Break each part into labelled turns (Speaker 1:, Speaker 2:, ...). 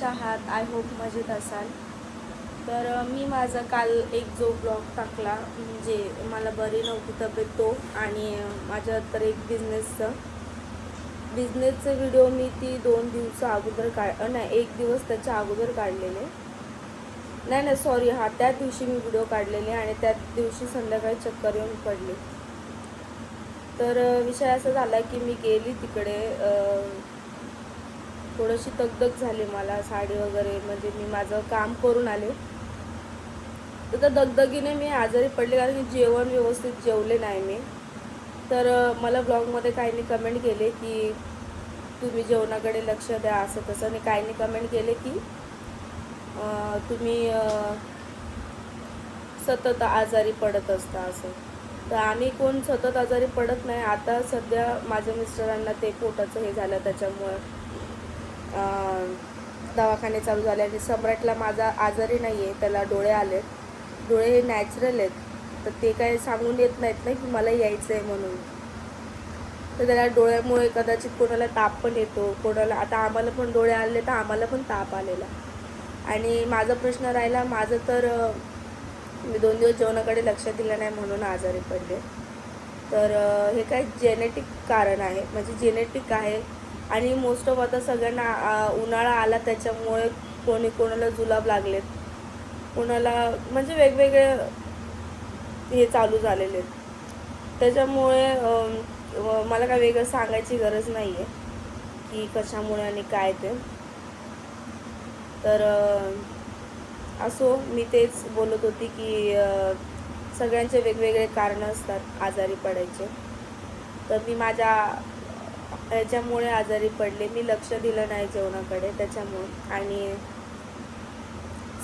Speaker 1: कशा आहात? I hope मजेत असाल. तर मी माझा काल एक जो ब्लॉग टाकला म्हणजे मला बरी नव्हती तब्येत तो आणि माझ्या तर एक बिझनेसचे व्हिडिओ मी ती 2 दिवसा अगोदर नाही 1 दिवस त्याच्या अगोदर काढलेले. नाही सॉरी, त्याच दिवशी मी व्हिडिओ काढलेले आणि त्याच दिवशी संध्याकाळी चक्कर येऊन पडली. तर विषय असा झाला की मी गेली तिकडे, थोडीशी दगदग झाली मला, साडी वगैरे म्हणजे मी माझं काम करून आले तर त्या दगदगीने मी आजारी पडले कारण की जेवण व्यवस्थित जेवले नाही मी. तर मला ब्लॉगमध्ये काहींनी कमेंट केले की तुम्ही जेवणाकडे लक्ष द्या असं तसं, आणि काहींनी कमेंट केले की तुम्ही सतत आजारी पडत असता असं. तर आम्ही कोण सतत आजारी पडत नाही. आता सध्या माझ्या मिस्टरांना ते पोटाचं हे झालं त्याच्यामुळं दवाखाने चालू झाले आणि सम्राटला माझा आजारी नाही आहे, त्याला डोळे आले. डोळे हे नॅचरल आहेत, तर ते काय सांगून येत नाहीत ना की मला यायचं आहे म्हणून. तर त्याला डोळ्यामुळे कदाचित कोणाला ताप पण येतो, कोणाला आता आम्हाला पण डोळे आले तर आम्हाला पण ताप आलेला. आणि माझा प्रश्न राहिला, माझं तर मी 2 दिवस जेवणाकडे लक्ष दिलं नाही म्हणून आजारी पडले. तर हे काय जेनेटिक कारण आहे, म्हणजे जेनेटिक आहे. आणि मोस्ट ऑफ आता सगळ्यांना उन्हाळा आला त्याच्यामुळे कोणाला जुलाब लागलेत, कोणाला म्हणजे वेगवेगळे हे चालू झालेले आहेत. त्याच्यामुळे मला काय वेगळं सांगायची गरज नाही आहे की कशामुळे आणि काय ते. तर असो, मी तेच बोलत होती की सगळ्यांचे वेगवेगळे कारणं असतात आजारी पडायचे. तर मी माझ्या ह्याच्यामुळे आजारी पडले, मी लक्ष दिलं नाही जेवणाकडे त्याच्यामुळे. आणि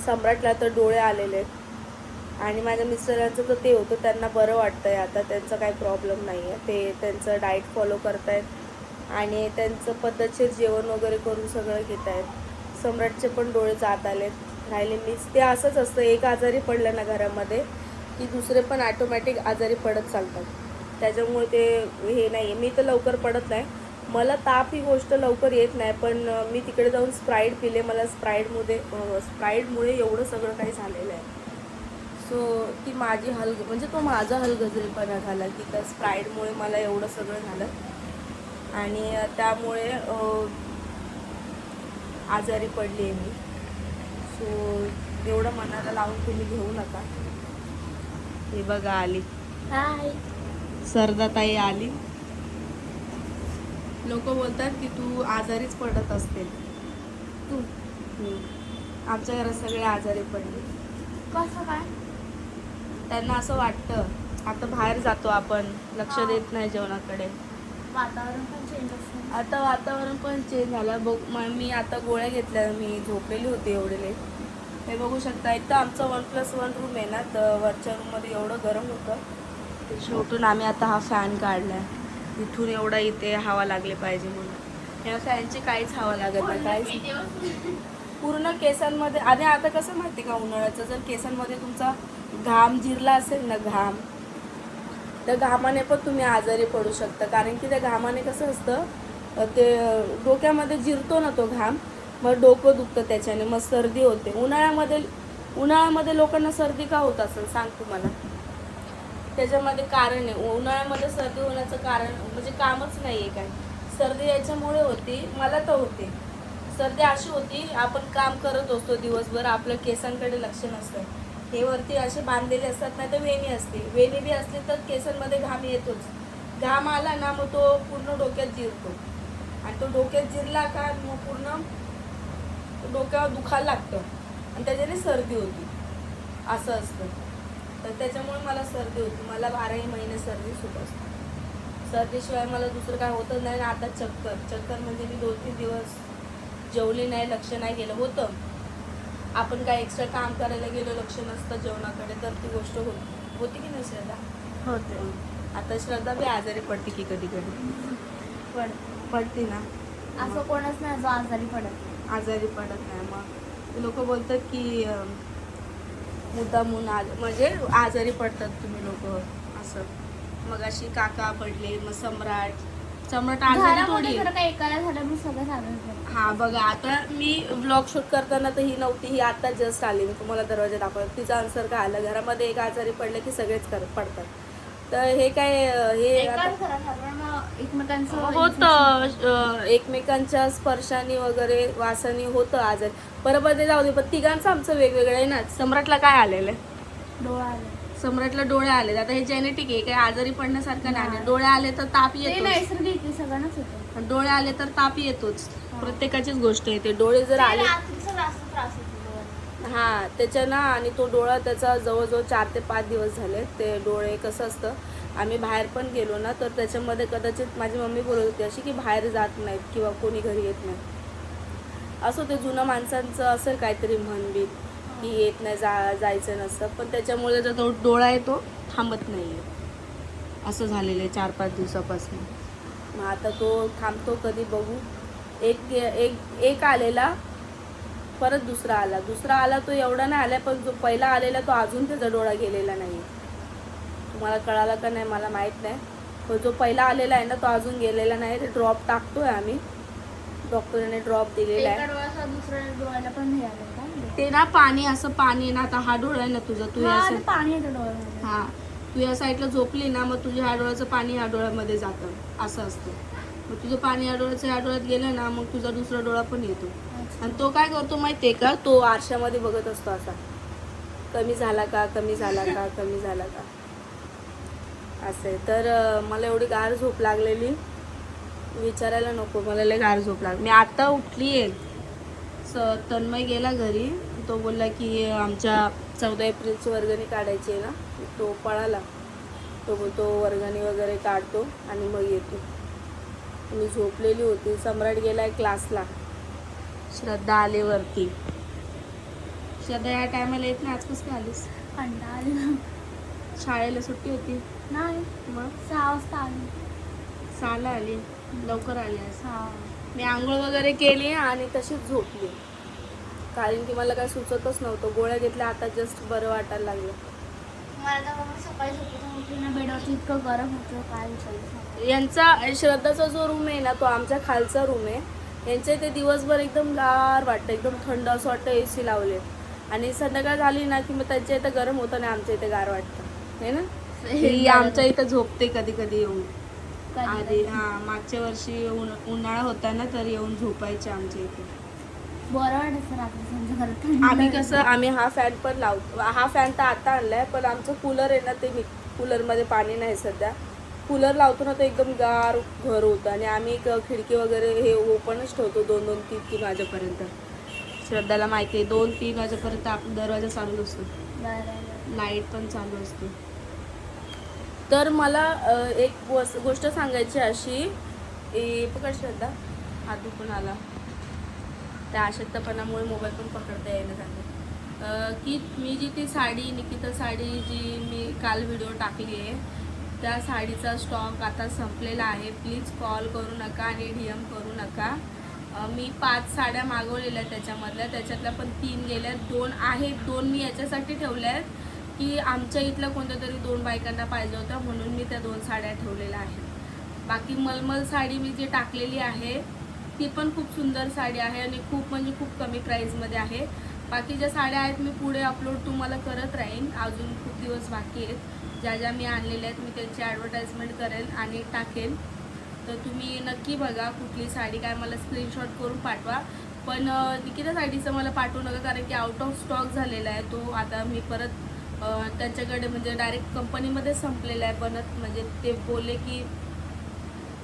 Speaker 1: सम्राटला तर डोळे आलेले आहेत आणि माझ्या मिस्टरांचं तर ते होतं, त्यांना बरं वाटतं आहे आता, त्यांचं काही प्रॉब्लेम नाही आहे. ते त्यांचं डाएट फॉलो करत आहेत आणि त्यांचं पद्धतशीर जेवण वगैरे करून सगळं घेत आहेत. सम्राटचे पण डोळे जात आलेत, राहिले मीच. ते असंच असतं, एक आजारी पडलं ना घरामध्ये की दुसरे पण ॲटोमॅटिक आजारी पडत चालतात. त्याच्यामुळे ते हे नाही आहे. मी तर लवकर पडत नाही, मला ताप ही गोष्ट लवकर येत नाही. पण मी तिकडे जाऊन स्प्राईट पिले, मला स्प्राईटमुळे एवढं सगळं काही झालेलं आहे. सो ती माझी म्हणजे तो माझा हलगजरेपणा झाला की त्या स्प्राईटमुळे मला एवढं सगळं झालं आणि त्यामुळे आजारी पडली आहे मी. सो एवढं मनाला लावून तुम्ही घेऊ नका. हे बघा आली,
Speaker 2: हाय
Speaker 1: सरदाताई आली. लोक बोलतात की तू आजारीच पडत असते.
Speaker 2: तू
Speaker 1: आमच्या घरात सगळे आजारी पडले.
Speaker 2: कसं काय?
Speaker 1: त्यांना असं वाटतं आता बाहेर जातो आपण, लक्ष देत नाही जेवणाकडे.
Speaker 2: वातावरण पण चेंज असतं.
Speaker 1: आता वातावरण पण चेंज झालं. मी आता गोळ्या घेतल्या, मी झोपलेली होती एवढे लेट. हे बघू शकता, एक तर आमचा 1+1 रूम आहे ना, तर वरच्या रूममध्ये एवढं गरम होतं. ते शेवटून आम्ही आता हा फॅन काढला आहे, इथून एवढा इथे हवा लागली पाहिजे म्हणून. या फॅनची काहीच हवा लागत नाही, काहीच. पूर्ण केसांमध्ये. आणि आता कसं माहिती का, उन्हाळ्याचं जर केसांमध्ये तुमचा घाम जिरला असेल ना, त्या घामाने पण तुम्ही आजारी पडू शकता. कारण की त्या घामाने कसं असतं, ते डोक्यामध्ये जिरतो ना तो घाम, मग डोकं दुखतं त्याच्याने, मग सर्दी होते. उन्हाळ्यामध्ये लोकांना सर्दी का होत असेल सांग तुम्हाला? त्याच्यामध्ये कारण आहे. उन्हाळ्यामध्ये सर्दी होण्याचं कारण म्हणजे कामच नाही आहे काय. सर्दी याच्यामुळे होती, मला तर होते सर्दी अशी होती, आपण काम करत असतो दिवसभर, आपल्या केसांकडे लक्ष नसतं. हे वरती असे बांधलेले असतात, नाही तर वेणी असते. वेणी बी असली तर केसांमध्ये घाम येतोच. घाम आला ना मग तो पूर्ण डोक्यात जिरतो आणि तो डोक्यात जिरला का मग पूर्ण डोक्यावर दुखायला लागतं आणि त्याच्याने सर्दी होती, असं असतं. तर त्याच्यामुळे मला सर्दी होती. मला 12ही महिने सर्दी सुट असते. सर्दीशिवाय मला दुसरं काय होतच नाही. आता चक्कर म्हणजे मी 2-3 दिवस जेवली नाही, लक्ष नाही गेलं. होतं आपण काय एक्स्ट्रा काम करायला गेलो, लक्ष नसतं जेवणाकडे, तर ती गोष्ट होती की नाही श्रद्धा?
Speaker 2: होते.
Speaker 1: आता श्रद्धा बी आजारी पडते की कधी पडते ना.
Speaker 2: असं कोणच नाही जो आजारी
Speaker 1: पडत नाही. मग लोक बोलतात की मुद्दामून म्हणजे आजारी पडतात तुम्ही लोक असं. मग अशी काका पडले, मग सम्राट, सम्राट आजारी थोडी
Speaker 2: घरामध्ये
Speaker 1: आहे.
Speaker 2: जर काही एकाला झालं मी सगळं सांगत
Speaker 1: हा बघा, आता मी ब्लॉग शूट करताना तर ही नव्हती, ही आता जस्ट आली. मी तुम्हाला दरवाजा दाखवला, तिचा आन्सर काय आला, घरामध्ये एक आजारी पडले की सगळेच पडतात. तर हे काय हे आता
Speaker 2: एकाच घरात झालं मग एकमेकांचं
Speaker 1: होतं, एकमेकांच्या स्पर्शाने वगैरे वासाने होतं आजारी. बरोबर, ते जाऊ दे. पण तिघांचं आमचं वेगवेगळं आहे ना. सम्राटला काय आलेलं आहे?
Speaker 2: डोळा आले
Speaker 1: सम्राटला डोळे आले. आता हे जेनेटिक आहे, काही आजारी पडण्यासारखं नाही.
Speaker 2: नाही.
Speaker 1: डोळे आले तर ताप
Speaker 2: ते
Speaker 1: येतो,
Speaker 2: नैसर्गिक आहे, सगळ्यांनाच होतं.
Speaker 1: डोळे आले तर ताप येतोच. प्रत्येकाचीच गोष्ट आहे. ते डोळे जर आले
Speaker 2: रात्रीचा जास्त त्रास होतो डोळ्यांना.
Speaker 1: हा त्याच्या ना, आणि तो डोळा त्याचा जवळजवळ 4 ते 5 दिवस झाले. ते डोळे कसं असतं, आम्ही बाहेर पण गेलो ना तर त्याच्यामध्ये कदाचित माझी मम्मी बोलत होती अशी की बाहेर जात नाहीत किंवा कोणी घरी येत नाही. असं ते जुनं माणसांचं असेल काहीतरी म्हणबीत की येत नाही, जायचं नसतं. पण त्याच्यामुळे जो तो डोळा आहे तो थांबत नाही आहे. असं झालेलं आहे 4-5 दिवसापासून. मग आता तो थांबतो कधी बघू. एक आलेला, परत दुसरा आला तो एवढा नाही आला, पण जो पहिला आलेला तो अजून त्याचा डोळा गेलेला नाही. तुम्हाला कळाला का नाही मला माहीत नाही, पण जो पहिला आलेला आहे ना तो अजून गेलेला नाही. ते ड्रॉप टाकतोय आम्ही, डॉक्टरने ड्रॉप दिलेला
Speaker 2: एका
Speaker 1: आहे.
Speaker 2: डोळ्याचा दुसऱ्या डोळ्याला पण हे आलं का?
Speaker 1: ते ना पाणी, असं पाणी ना, आता हा डोळा आहे ना तुझा, तू या
Speaker 2: हा,
Speaker 1: साईड,
Speaker 2: ते पाणी येतं डोळ्यामध्ये.
Speaker 1: हा तू या साईडला झोपली ना मग तुझ्या ह्या डोळ्याचं पाणी ह्या डोळ्यामध्ये जातं, असं असतं. मग तुझं पाणी ह्या डोळ्याचं ह्या डोळ्यात गेलं ना मग तुझा दुसरा डोळा पण येतो.
Speaker 2: अच्छा.
Speaker 1: आणि तो काय करतो माहितीये का, तो आरशामध्ये बघत असतो असा, कमी झाला का, कमी झाला का, कमी झाला का, असं आहे. तर मला एवढी गार झोप लागलेली, विचारायला नको. मला लय गार झोप लागली. मी आता उठली आहे. तन्मय गेला घरी, तो बोलला की आमच्या 14 एप्रिलची वर्गणी काढायची आहे ना, तो पळाला. तो बोलतो वर्गणी वगैरे काढतो आणि मग येतो. मी झोपलेली होती. सम्राट गेलाय क्लासला, श्रद्धा आली वरती. श्रद्धा या टायमाला येत नाही, आज कसं काय आलीस?
Speaker 2: कंटाळा आला.
Speaker 1: शाळेला सुट्टी होती
Speaker 2: नाही,
Speaker 1: मग
Speaker 2: 6 वाजता आली.
Speaker 1: 6ला आली, लवकर आली आज.
Speaker 2: 6.
Speaker 1: मी आंघोळ वगैरे केली आणि तशीच झोपली, कारण की मला काय सुचतच नव्हतं. गोळ्या घेतल्या, आता जस्ट बरं वाटायला लागलं.
Speaker 2: मला तर मग सकाळी झोपेतून उठली ना, बेडवरती इतकं गरम होतं काय विचारू.
Speaker 1: यांचा श्रद्धाचा जो रूम आहे ना तो आमच्या खालचा रूम आहे. यांच्या इथे दिवसभर एकदम गार वाटतं, एकदम थंड असं वाटतं, AC लावले. आणि संध्याकाळ झाली ना की मग त्यांच्या इथं गरम होतं आणि आमच्या इथे गार वाटतं, है ना. ही आमच्या इथं झोपते कधी कधी येऊन. आधी मागच्या वर्षी उन्हाळा होता ना तर येऊन झोपायचे आमच्या इथे.
Speaker 2: बरं वाटायचं रात्री समजा घरात.
Speaker 1: आम्ही कसं, आम्ही हा फॅन पण लावतो. हा फॅन तर आता आणलाय, पण आमचं कूलर आहे ना ते कूलरमध्ये पाणी नाही सध्या. कूलर लावतो ना तर एकदम गार घर होतं. आणि आम्ही खिडकी वगैरे हे ओपनच ठेवतो 2-2, 3-3 वाजेपर्यंत. श्रद्धाला माहिती आहे 2-3 वाजेपर्यंत आपण दरवाजा चालू असतो, लाईट पण चालू असते. तर मला एक गोष्ट सांगायची अशी, पकड श्रद्धा, हात दुखून आला, त्या अशक्तपणामुळे मोबाईल पण पकडता येणं झालं. की मी जी ती साडी, निकिता साडी जी मी काल व्हिडिओ टाकली आहे, त्या साडीचा स्टॉक आता संपलेला आहे. प्लीज कॉल करू नका आणि DM करू नका. मी 5 साड्या मागवलेल्या त्याच्यातल्या पण 3 गेल्या, 2 आहेत. 2 मी याच्यासाठी ठेवल्या आहेत की आमच्या इथल्या कोणत्या तरी 2 बायकांना पाहिजे होत्या, म्हणून मी त्या 2 साड्या ठेवलेल्या आहेत. बाकी मलमल साडी मी जी टाकलेली आहे ती पण खूप सुंदर साडी आहे आणि खूप म्हणजे खूप कमी प्राईजमध्ये आहे. बाकीच्या साड्या आहेत मी पुढे अपलोड तुम्हाला करत राहीन, अजून खूप दिवस बाकी आहेत. ज्या ज्या मी आणलेल्या आहेत मी त्यांची ॲडव्हर्टाइजमेंट करेल आणि टाकेल. तर तुम्ही नक्की बघा कुठली साडी काय, मला स्क्रीनशॉट करून पाठवा. पण निकिता साडीचं मला पाठवू नका, कारण की आउट ऑफ स्टॉक झालेला आहे तो. आता मी परत त्यांच्याकडे म्हणजे डायरेक्ट कंपनीमध्ये संपलेला आहे बनत. म्हणजे ते बोलले की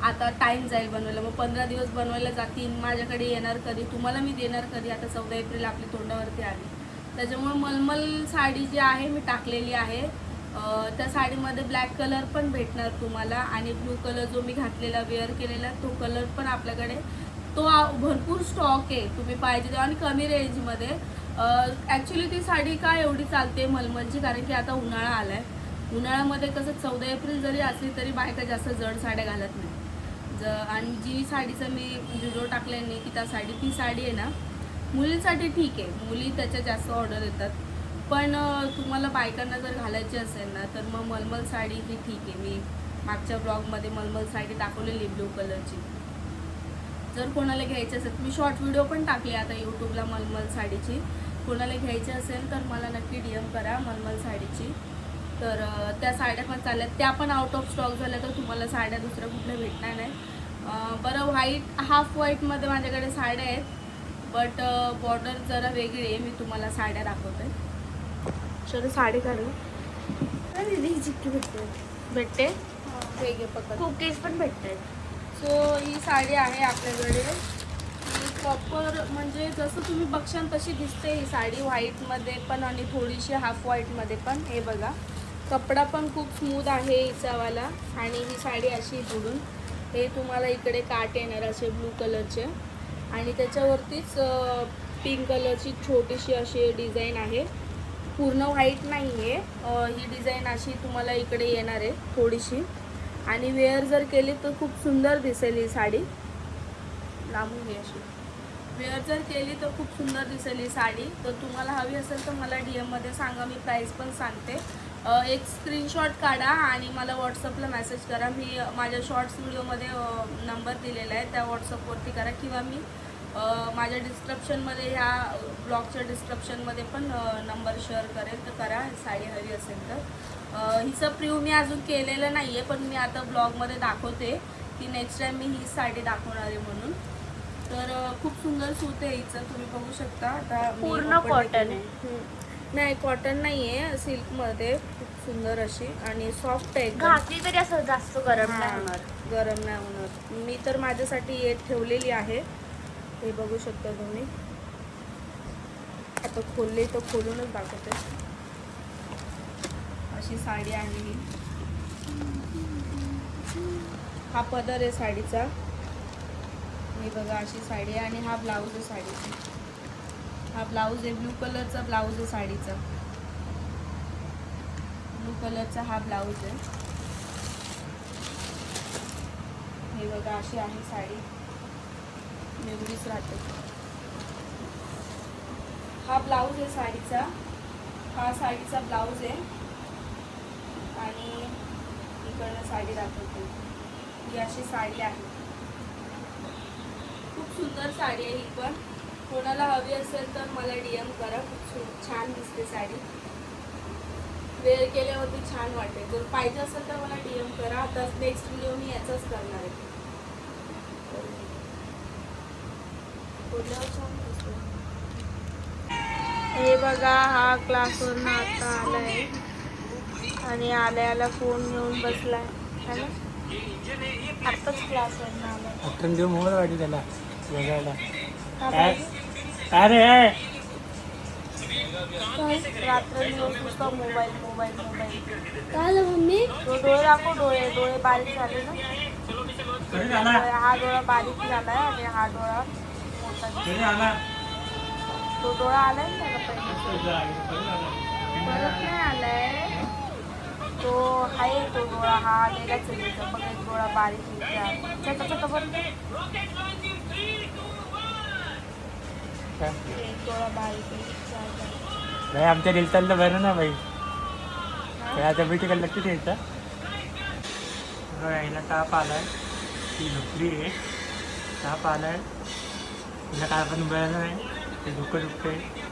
Speaker 1: आता टाईम जाईल बनवायला, मग 15 दिवस बनवायला जातील, माझ्याकडे येणार कधी, तुम्हाला मी देणार कधी. आता 14 एप्रिल आपली तोंडावरती आली, त्याच्यामुळे मलमल साडी जी आहे मी टाकलेली आहे. त्या साडीमध्ये ब्लॅक कलर पण भेटणार तुम्हाला आणि ब्लू कलर जो मी घातलेला वेअर केलेला तो कलर पण आपल्याकडे तो भरपूर स्टॉक आहे, तुम्ही पाहिजे तो आणि कमी रेंजमध्ये. ॲक्च्युली ती साडी का एवढी चालते मलमलची, कारण की आता उन्हाळा आला आहे. उन्हाळ्यामध्ये कसं 14 एप्रिल जरी असली तरी बायका जास्त जड साड्या घालत नाही. आणि जी साडीचं मी व्हिडिओ टाकले नाही की त्या साडी, ती साडी आहे ना मुलींसाठी ठीक आहे, मुली त्याच्या जास्त ऑर्डर येतात. पण तुम्हाला बायकांना जर घालायची असेल ना तर मग मलमल साडी ही ठीक आहे. मी मागच्या ब्लॉगमध्ये मलमल साडी दाखवलेली ब्लू कलरची. जर कोणाला घ्यायची असेल, मी शॉर्ट व्हिडिओ पण टाकली आता यूट्यूबला मलमल साडीची. कोणाला घ्यायची असेल तर मला नक्की DM करा मलमल साडीची. तर त्या साड्या पण चालल्यात, त्या पण आउट ऑफ स्टॉक झाल्या, तर तुम्हाला साड्या दुसऱ्या कुठल्या भेटणार नाही. बरं व्हाईट, हाफ व्हाईटमध्ये माझ्याकडे साड्या आहेत, बट बॉर्डर जरा वेगळी आहे. मी तुम्हाला साड्या दाखवते. चलो साडी काढू.
Speaker 2: दीदी ही चिक्की
Speaker 1: भेटते वेगळे पकड.
Speaker 2: कुकीज पण भेटतात.
Speaker 1: सो ही साडी आहे आपल्याकडे. प्रॉपर म्हणजे जसं तुम्ही बघशाल तशी दिसते ही साडी, व्हाईटमध्ये पण आणि थोडीशी हाफ व्हाईटमध्ये पण. हे बघा, कपडा पण खूप स्मूथ आहे हिचावाला. आणि ही साडी अशी जोडून, हे तुम्हाला इकडे काट येणार असे ब्लू कलरचे, आणि त्याच्यावरतीच पिंक कलरची छोटीशी अशी डिझाईन आहे. पूर्ण व्हाईट नाही आहे ही डिझाईन, अशी तुम्हाला इकडे येणार आहे थोडीशी. आणि वेअर जर केली तर खूप सुंदर दिसेल ही साडी. लांबून घे अशी. वेअर जर केली तर खूप सुंदर दिसेल ही साडी. तर तुम्हाला हवी असेल तर मला DM मध्ये सांगा, मी प्राईस पण सांगते. एक स्क्रीनशॉट काढा आणि मला व्हॉट्सअपला मेसेज करा. मी माझ्या शॉर्ट्स व्हिडिओमध्ये नंबर दिलेला आहे, त्या व्हॉट्सअपवरती करा, किंवा मी माझ्या डिस्क्रिप्शनमध्ये, ह्या ब्लॉगच्या डिस्क्रिप्शनमध्ये पण नंबर शेअर करेल, तर करा साडी हवी असेल तर. हिचं प्रिव्ह्यू मी अजून केलेलं नाही आहे, पण मी आता ब्लॉगमध्ये दाखवते की नेक्स्ट टाईम मी ही साडी दाखवणार आहे म्हणून. तर खूप सुंदर सूत आहे हिचं, तुम्ही बघू शकता. आता
Speaker 2: पूर्ण कॉटन आहे.
Speaker 1: नाही, कॉटन नाही आहे, सिल्कमध्ये. खूप सुंदर अशी आणि सॉफ्ट आहे एकदम.
Speaker 2: घातली तरी असं जास्त गरम नाही होणार.
Speaker 1: गरम नाही होणार. मी तर माझ्यासाठी एक ठेवलेली आहे, हे बघू शकता तुम्ही. आता खोलले तर खोलूनच दाखवते. अशी साडी आहे ही. हा पदर आहे साडीचा. हे बघा अशी साडी आहे, आणि हा ब्लाऊज आहे साडीचा. हा ब्लाऊज आहे, ब्लू कलरचा ब्लाऊज आहे साडीचा. ब्लू कलरचा हा ब्लाऊज आहे. हे बघा अशी आहे साडी, एवढीच राहते. हा ब्लाऊज आहे साडीचा. हा साडीचा ब्लाऊज आहे, आणि इकडनं साडी दाखवते. ही अशी साडी आहे. खूप सुंदर साडी आहे ही पण. कोणाला हवी असेल तर मला DM करा. खूप छान दिसते साडी, वेअर केल्यावरती छान वाटेल. जर पाहिजे असेल तर मला DM करा. आता नेक्स्ट व्हिडिओ मी याचाच करणार आहे. हे बघा, हा क्लासवरून आता आलाय, आणि आल्या फोन घेऊन बसलाय है ना. आताच क्लासवरून आलाय.
Speaker 3: आपण देऊ मोबाईल वाटी त्याला बघायला.
Speaker 1: रात्रंदिवस नुसता मोबाईल मोबाईल मोबाईल.
Speaker 2: काय झालं मम्मी?
Speaker 1: तो डोळे दाखव. डोळे बारीक झाले ना. हा डोळा बारीक झालाय आणि हा डोळा मोठा. तो डोळा आलाय ना त्याला पहिला, परत नाही आलाय. तो आहे तो डोळा, हा आलेलाच आहे. बघ एक डोळा बारीक छोटा बरं. एक डोळा बारीक
Speaker 3: भाई आमच्या रिलचाललं बरं ना भाई. आता बैठकीला लक्ष द्यायचं. हिला ताप आलाय, ती झोपली आहे. ताप आलाय, तिला काय पण बरं नाही, ते डोकं दुखते.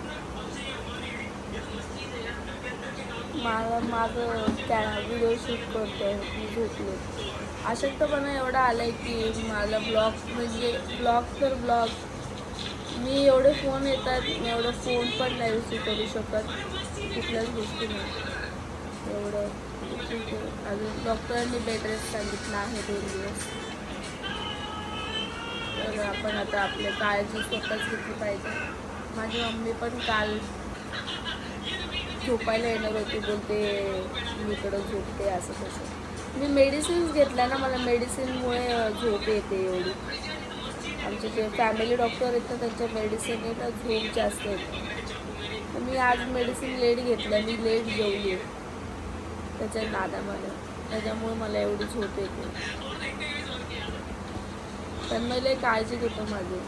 Speaker 1: मला माझं त्या व्हिडिओ शूट करतोय, मी झोपले. अशक्तपणा एवढा आलाय की मला ब्लॉग तर ब्लॉग मी एवढे फोन येतात, मी एवढं फोन पण नाही रिसीव करू शकत कुठल्याच गोष्टी नाही एवढं. ठीक आहे, अजून डॉक्टरांनी बेड रेस्ट सांगितलं आहे 2 दिवस. तर आपण आता आपली काळजी स्वतःच घेतली पाहिजे. माझी मम्मी पण काल झोपायला येणार होती, बोलते मी इकडं झोपते असं तसं. मी मेडिसिन्स घेतल्या ना, मला मेडिसिनमुळे झोप येते एवढी. आमचे जे फॅमिली डॉक्टर आहेत ना, त्यांच्या मेडिसिन येतात झोप जास्त येते. मी आज मेडिसिन लेट घेतलं, मी लेट जेवली आहे त्याच्या नादामध्ये, त्याच्यामुळे मला एवढी झोप येते. पण मला काळजी घेतो माझी.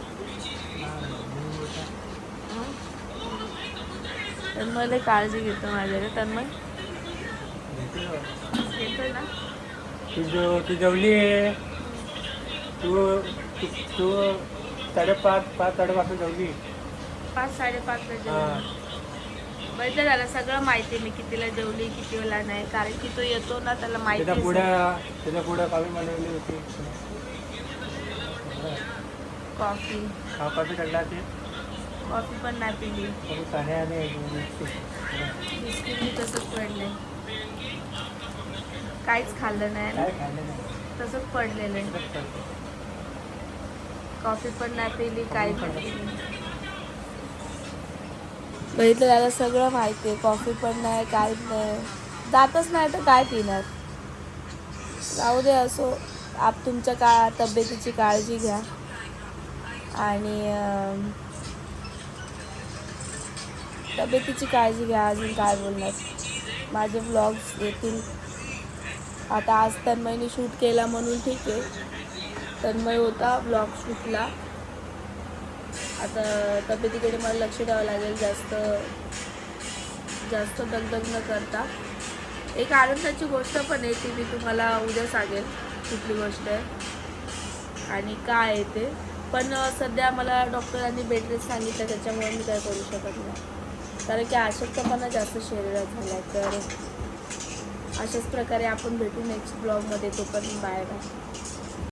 Speaker 1: तन्मयला काळजी घेतो माझ्याकडे. तन्मय घेतो ना.
Speaker 3: तू जेवली आहे. तू तू तू 5:30 जेवली.
Speaker 1: 5-5:30
Speaker 3: हां
Speaker 1: जेवली. बरं झालं, सगळं माहिती मी कितीला जेवली किती वेळा नाही, कारण की तो येतो ना त्याला माहिती
Speaker 3: त्याच्या पुढे कॉफी बनवली होती.
Speaker 1: कॉफी
Speaker 3: कॉफी काढला ते
Speaker 1: कॉफी पण नाही पिली.
Speaker 3: खाण्याने
Speaker 1: बिस्किट मी तसंच पडले, काहीच खाल्लं नाही ना,
Speaker 3: काय खाल्लं नाही.
Speaker 1: तसंच पडलेलं आहे. कॉफी पण नाही पिली, काही पण पिली. बघितलं, त्याला सगळं माहिती आहे. कॉफी पण नाही, काहीच नाही, जातच नाही तर काय पिणार. राहू दे असो. तुमच्या तब्येतीची काळजी घ्या आणि तब्येतीची काळजी घ्या. अजून काय बोलणार, माझे व्लॉग्स येतील आता. आज तन्मयने शूट केला म्हणून ठीक आहे, तन्मय होता व्लॉग शूटला. आता तब्येतीकडे मला लक्ष द्यावं लागेल, जास्त दगदग न करता. एक आनंदाची गोष्ट पण आहे, ती मी तुम्हाला उद्या सांगेल कुठली गोष्ट आहे आणि काय आहे ते. पण सध्या मला डॉक्टरांनी बेड रेस्ट सांगितलं, त्याच्यामुळे मी काय करू शकत नाही, कारण की अशक्तपणा जास्त शरीरात झाला. तर अशाच प्रकारे आपण भेटू नेक्स्ट ब्लॉगमध्ये. तो पण बाय बाय.